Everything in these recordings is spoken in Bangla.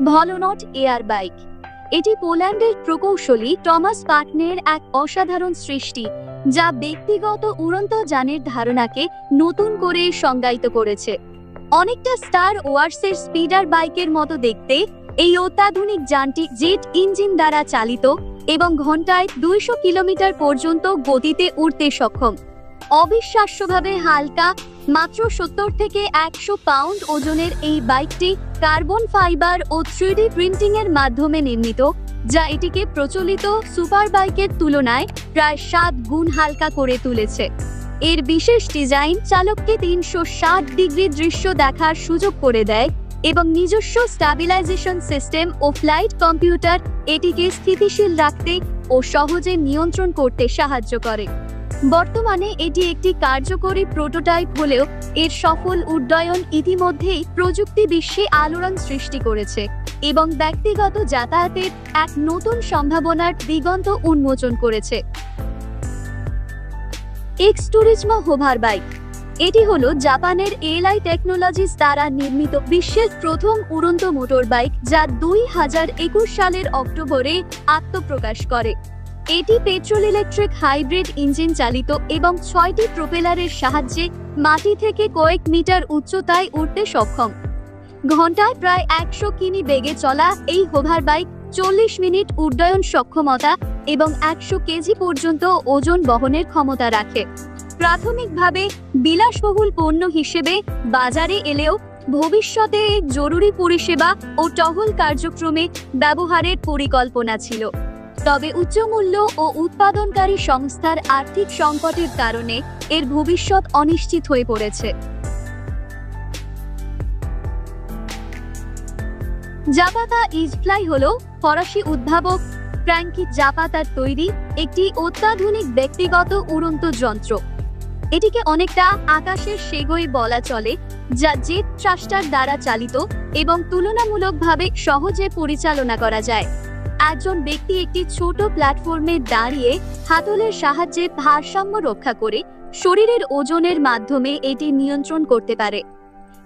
ভলোনট এয়ার বাইক। এটি পোল্যান্ডের প্রকৌশলী টমাস পাটনের এক অসাধারণ সৃষ্টি, যা ব্যক্তিগত উড়ন্ত যানের ধারণাকে নতুন করে সংজ্ঞায়িত করেছে। অনেকটা স্টার ওয়ার্সের স্পিডার বাইকের মতো দেখতে, এই অত্যাধুনিক যানটি জেট ইঞ্জিন দ্বারা চালিত এবং ঘন্টায় 200 কিলোমিটার পর্যন্ত গতিতে উড়তে সক্ষম। অবিশ্বাস্যভাবে হালকা, মাত্র 70 থেকে 100 পাউন্ড ওজনের এই বাইকটি কার্বন ফাইবার ও 3D প্রিন্টিং এর মাধ্যমে নির্মিত, যা এটিকে প্রচলিত সুপার বাইকের তুলনায় প্রায় 7 গুণ হালকা করে তুলেছে। এর বিশেষ ডিজাইন চালককে 360 ডিগ্রি দৃশ্য দেখার সুযোগ করে দেয় এবং নিজস্ব স্ট্যাবিলাইজেশন সিস্টেম ও ফ্লাইট কম্পিউটার এটিকে স্থিতিশীল রাখতে ও সহজে নিয়ন্ত্রণ করতে সাহায্য করে। বর্তমানে এটি একটি কার্যকরী প্রোটোটাইপ হলেও এর সফল উড্ডয়ন ইতিমধ্যেই প্রযুক্তি বিশ্বে আলোড়ন সৃষ্টি করেছে এবং ব্যক্তিগত যাতায়াতের এক নতুন সম্ভাবনার দিগন্ত উন্মোচন করেছে। X Turismo hover bike. এটি হলো জাপানের এলআই টেকনোলজিস দ্বারা নির্মিত বিশ্বের প্রথম উড়ন্ত মোটর বাইক, যা 2021 সালের অক্টোবরে আত্মপ্রকাশ করে। এটি পেট্রোল ইলেকট্রিক হাইব্রিড ইঞ্জিন চালিত এবং 6টি প্রোপেলারের সাহায্যে মাটি থেকে কয়েক মিটার উচ্চতায় উঠতে সক্ষম। ঘন্টায় প্রায় 100 কিমি বেগে চলা এই হোভার বাইক 40 মিনিট উড্ডয়ন সক্ষমতা এবং 100 কেজি পর্যন্ত ওজন বহনের ক্ষমতা রাখে। প্রাথমিকভাবে বিলাসবহুল পণ্য হিসেবে বাজারে এলেও ভবিষ্যতে জরুরি পরিষেবা ও টহল কার্যক্রমে ব্যবহারের পরিকল্পনা ছিল। তবে উচ্চমূল্য ও উৎপাদনকারী সংস্থার আর্থিক সংকটের কারণে এর ভবিষ্যৎ অনিশ্চিত হয়ে পড়েছে। জাপাতা ইজফ্লাই হলো ফরাসি উদ্ভাবক ফ্র্যাঙ্কি জাপাতার তৈরি একটি অত্যাধুনিক ব্যক্তিগত উড়ন্ত যন্ত্র। এটিকে অনেকটা আকাশের সেগোই বলা চলে, যা জেট থ্রাস্টার দ্বারা চালিত এবং তুলনামূলকভাবে সহজে পরিচালনা করা যায়। একজন ব্যক্তি একটি ছোট প্ল্যাটফর্মে দাঁড়িয়ে হাতলের সাহায্যে ভারসাম্য রক্ষা করে শরীরের ওজনের মাধ্যমে এটি নিয়ন্ত্রণ করতে পারে।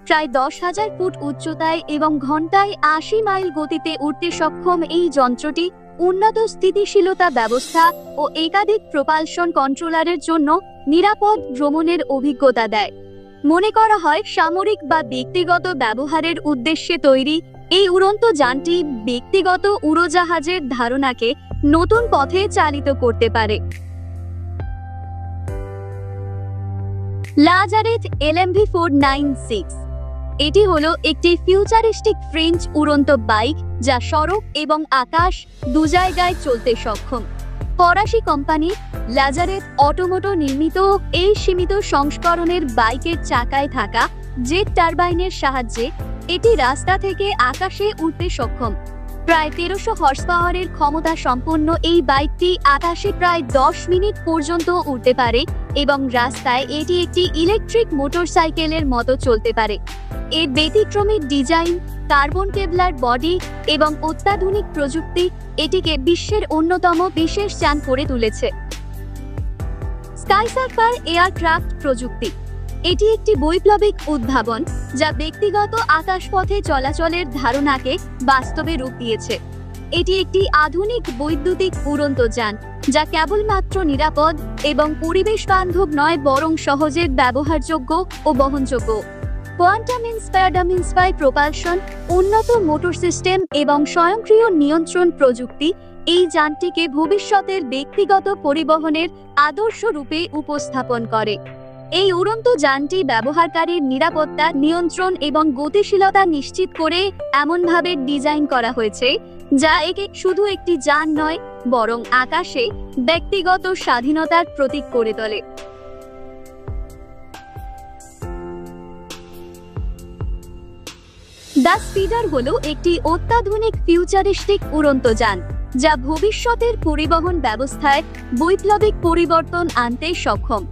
প্রায় 10,000 ফুট উচ্চতায় এবং ঘন্টায় 80 মাইল গতিতে উঠতে সক্ষম এই যন্ত্রটি উন্নত স্থিতিশীলতা ব্যবস্থা ও একাধিক প্রপালশন কন্ট্রোলারের জন্য নিরাপদ ভ্রমণের অভিজ্ঞতা দেয়। মনে করা হয় সামরিক বা ব্যক্তিগত ব্যবহারের উদ্দেশ্যে তৈরি এই উড়ন্ত যানটি ব্যক্তিগত উড়োজাহাজের ধারণাকে নতুন পথে চালিত করতে পারে। লাজারেথ LMV496। এটি হলো একটি ফিউচারিস্টিক ফ্রেঞ্চ উড়ন্ত বাইক, যা সড়ক এবং আকাশ দু জায়গায় চলতে সক্ষম। ফরাসি কোম্পানি লাজারেথ অটোমোটো নির্মিত এই সীমিত সংস্করণের বাইকের চাকায় থাকা জেট টারবাইনের সাহায্যে এটি রাস্তা থেকে আকাশে উঠতে সক্ষম। প্রায় 1300 হর্স পাওয়ারের ক্ষমতা সম্পন্ন এই বাইকটি আকাশে প্রায় 10 মিনিট পর্যন্ত উঠতে পারে এবং রাস্তায় এটি একটি ইলেকট্রিক মোটরসাইকেলের মতো চলতে পারে। এর ব্যতিক্রমী ডিজাইন, কার্বন কেবলার বডি এবং অত্যাধুনিক প্রযুক্তি এটিকে বিশ্বের অন্যতম বিশেষ যান করে তুলেছে। স্কাইসার্ফার এয়ারক্রাফট প্রযুক্তি। এটি একটি বৈপ্লবিক উদ্ভাবন, যা ব্যক্তিগত আকাশপথে চলাচলের ধারণাকে বাস্তবে রূপ দিয়েছে। এটি একটি আধুনিক বৈদ্যুতিক উড়ন্ত যান, যা কেবলমাত্র নিরাপদ এবং পরিবেশ বান্ধব নয়, বরং সহজে ব্যবহারযোগ্য ও বহনযোগ্য। কোয়ান্টাম ইন্সপায়ার্ড প্রপালশন, উন্নত মোটর সিস্টেম এবং স্বয়ংক্রিয় নিয়ন্ত্রণ প্রযুক্তি এই যানটিকে ভবিষ্যতের ব্যক্তিগত পরিবহনের আদর্শ রূপে উপস্থাপন করে। এই উড়ন্ত যানটি ব্যবহারকারীর নিরাপত্তা, নিয়ন্ত্রণ এবং গতিশীলতা নিশ্চিত করে এমনভাবে ডিজাইন করা হয়েছে যা একে শুধু একটি যান নয়, বরং আকাশে ব্যক্তিগত স্বাধীনতার প্রতীক করে তোলে। দ্য স্পিডার হলো একটি অত্যাধুনিক ফিউচারিস্টিক উড়ন্ত যান, যা ভবিষ্যতের পরিবহন ব্যবস্থায় বৈপ্লবিক পরিবর্তন আনতে সক্ষম।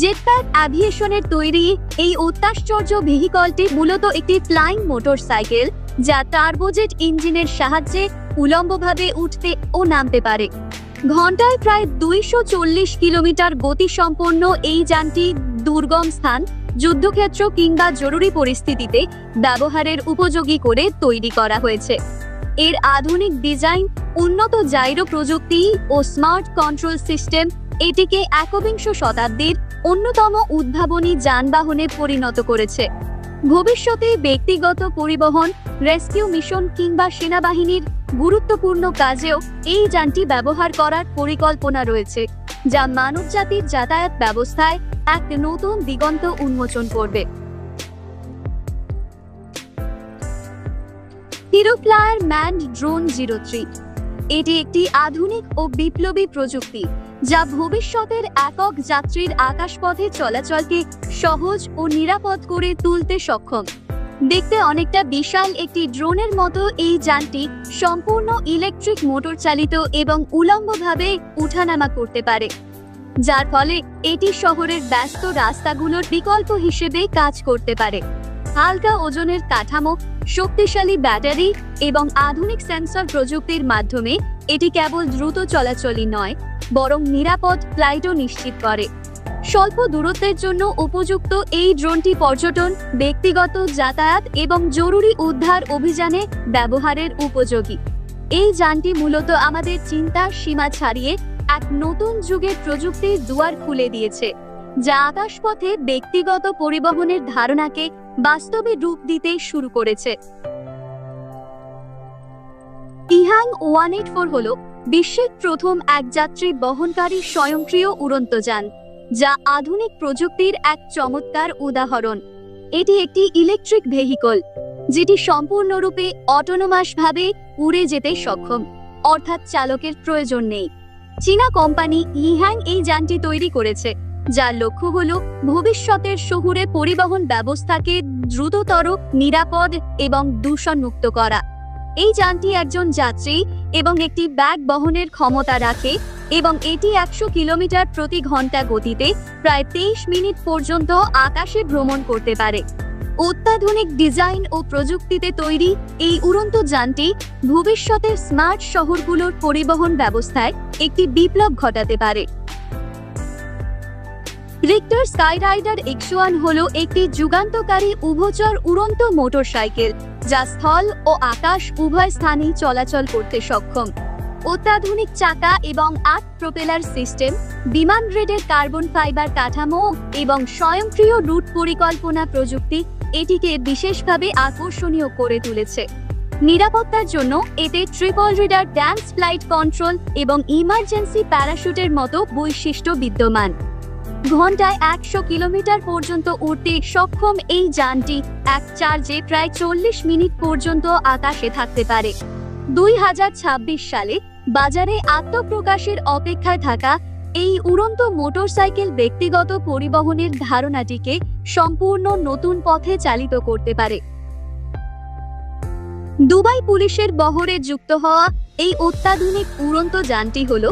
জেটপ্যাক অ্যাভিয়েশনের তৈরি এই অত্যাশ্চর্য ভেহিকলটি মূলত একটি ফ্লাইং মোটরসাইকেল, যা টার্বোজেট ইঞ্জিনের সাহায্যে উলম্বভাবে উঠতে ও নামতে পারে। ঘন্টায় প্রায় 240 কিলোমিটার গতিসম্পন্ন এই যানটি দুর্গম স্থান, যুদ্ধক্ষেত্র কিংবা জরুরি পরিস্থিতিতে ব্যবহারের উপযোগী করে তৈরি করা হয়েছে। এর আধুনিক ডিজাইন, উন্নত জাইরো প্রযুক্তি ও স্মার্ট কন্ট্রোল সিস্টেম এটিকে একবিংশ শতাব্দীর অন্যতম উদ্ভাবনী যানবাহনে পরিণত করেছে। ভবিষ্যতে ব্যক্তিগত পরিবহন, রেস্কিউ মিশন কিংবা সেনাবাহিনীর গুরুত্বপূর্ণ কাজেও এই যানটি ব্যবহার করার পরিকল্পনা রয়েছে, যা মানবজাতির যাতায়াত ব্যবস্থায় এক নতুন দিগন্ত উন্মোচন করবে। হিরোফ্লায়ার ম্যানড ড্রোন 03 এটি একটি আধুনিক ও বিপ্লবী প্রযুক্তি, যা ভবিষ্যতের একক যাত্রীর আকাশপথে চলাচলকে সহজ ও নিরাপদ করে তুলতে সক্ষম। দেখতে অনেকটা বিশাল একটি ড্রোনের মতো এই যানটি সম্পূর্ণ ইলেকট্রিক মোটর চালিত এবং উলম্বভাবে উঠানামা করতে পারে, যার ফলে এটি শহরের ব্যস্ত রাস্তাগুলোর বিকল্প হিসেবে কাজ করতে পারে। হালকা ওজনের কাঠামো, শক্তিশালী ব্যাটারি এবং আধুনিক সেন্সর প্রযুক্তির মাধ্যমে এটি কেবল দ্রুত চলাচলই নয়, বরং নিরাপদ ফ্লাইটও নিশ্চিত করে। স্বল্প দূরত্বের জন্য উপযুক্ত এই ড্রোনটি পর্যটন, ব্যক্তিগত যাতায়াত এবং জরুরি উদ্ধার অভিযানে ব্যবহারের উপযোগী। এই যানটি মূলত আমাদের চিন্তার সীমা ছাড়িয়ে এক নতুন যুগের প্রযুক্তির দুয়ার খুলে দিয়েছে, যা আকাশপথে ব্যক্তিগত পরিবহনের ধারণাকে বাস্তবে রূপ দিতে শুরু করেছে। ইহাং 184 হল বিশ্বের প্রথম একযাত্রী বহনকারী স্বয়ংক্রিয় উড়ন্ত যান, যা আধুনিক প্রযুক্তির এক চমৎকার উদাহরণ। এটি একটি ইলেকট্রিক ভেহিকল, যেটি সম্পূর্ণরূপে অটোনোমাসভাবে উড়ে যেতে সক্ষম, অর্থাৎ চালকের প্রয়োজন নেই। চীনা কোম্পানি ইহাং এই যানটি তৈরি করেছে, যার লক্ষ্য হল ভবিষ্যতের শহুরে পরিবহন ব্যবস্থাকে দ্রুততর, নিরাপদ এবং দূষণমুক্ত করা। এই যানটি একজন যাত্রী এবং একটি ব্যাগ বহনের ক্ষমতা রাখে এবং এটি 100 কিলোমিটার প্রতি ঘন্টা গতিতে প্রায় 23 মিনিট পর্যন্ত আকাশে ভ্রমণ করতে পারে। অত্যাধুনিক ডিজাইন ও প্রযুক্তিতে তৈরি এই উড়ন্ত যানটি ভবিষ্যতের স্মার্ট শহরগুলোর পরিবহন ব্যবস্থায় একটি বিপ্লব ঘটাতে পারে। রিক্টার স্কাইরাইডার X1 হলো একটি যুগান্তকারী উভচর উড়ন্ত মোটরসাইকেল, যা স্থল ও আকাশ উভয় স্থানেই চলাচল করতে সক্ষম। অত্যাধুনিক চাকা এবং 8 প্রপেলার সিস্টেম, বিমান গ্রেডের কার্বন ফাইবার কাঠামো এবং স্বয়ংক্রিয় রুট পরিকল্পনা প্রযুক্তি এটিকে বিশেষভাবে আকর্ষণীয় করে তুলেছে। নিরাপত্তার জন্য এতে triple reader dance flight control এবং ইমার্জেন্সি প্যারাশুটের মতো বৈশিষ্ট্য বিদ্যমান। ঘন্টায় 100 কিলোমিটার পর্যন্ত উড়তে সক্ষম এই যানটি এক চার্জে প্রায় 40 মিনিট পর্যন্ত আকাশে থাকতে পারে। 2026 সালে বাজারে আত্মপ্রকাশের অপেক্ষায় থাকা এই উড়ন্ত মোটরসাইকেল ব্যক্তিগত পরিবহনের ধারণাটিকে সম্পূর্ণ নতুন পথে চালিত করতে পারে। দুবাই পুলিশের বহরে যুক্ত হওয়া এই অত্যাধুনিক উড়ন্ত যানটি হল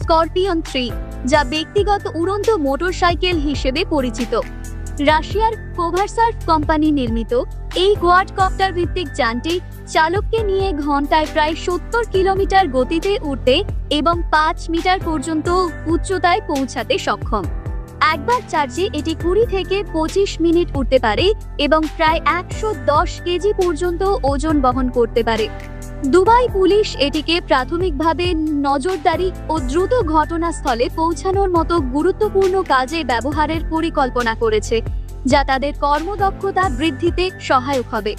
স্করপিয়ন 3, যা ব্যক্তিগত উড়ন্ত মোটরসাইকেল হিসেবে পরিচিত। রাশিয়ার কোভারসার্ভ কোম্পানি নির্মিত এই কোয়াডকপ্টার ভিত্তিক যানটি চালককে নিয়ে ঘন্টায় প্রায় 70 কিলোমিটার গতিতে উড়তে এবং 5 মিটার পর্যন্ত উচ্চতায় পৌঁছাতে সক্ষম। একবার চার্জে এটি 20 থেকে 25 মিনিট উড়তে পারে এবং প্রায় 110 কেজি পর্যন্ত ওজন বহন করতে পারে। দুবাই পুলিশ এটিকে প্রাথমিকভাবে নজরদারি ও দ্রুত ঘটনাস্থলে পৌঁছানোর মতো গুরুত্বপূর্ণ কাজে ব্যবহারের পরিকল্পনা করেছে, যা তাদের কর্মদক্ষতা বৃদ্ধিতে সহায়ক হবে।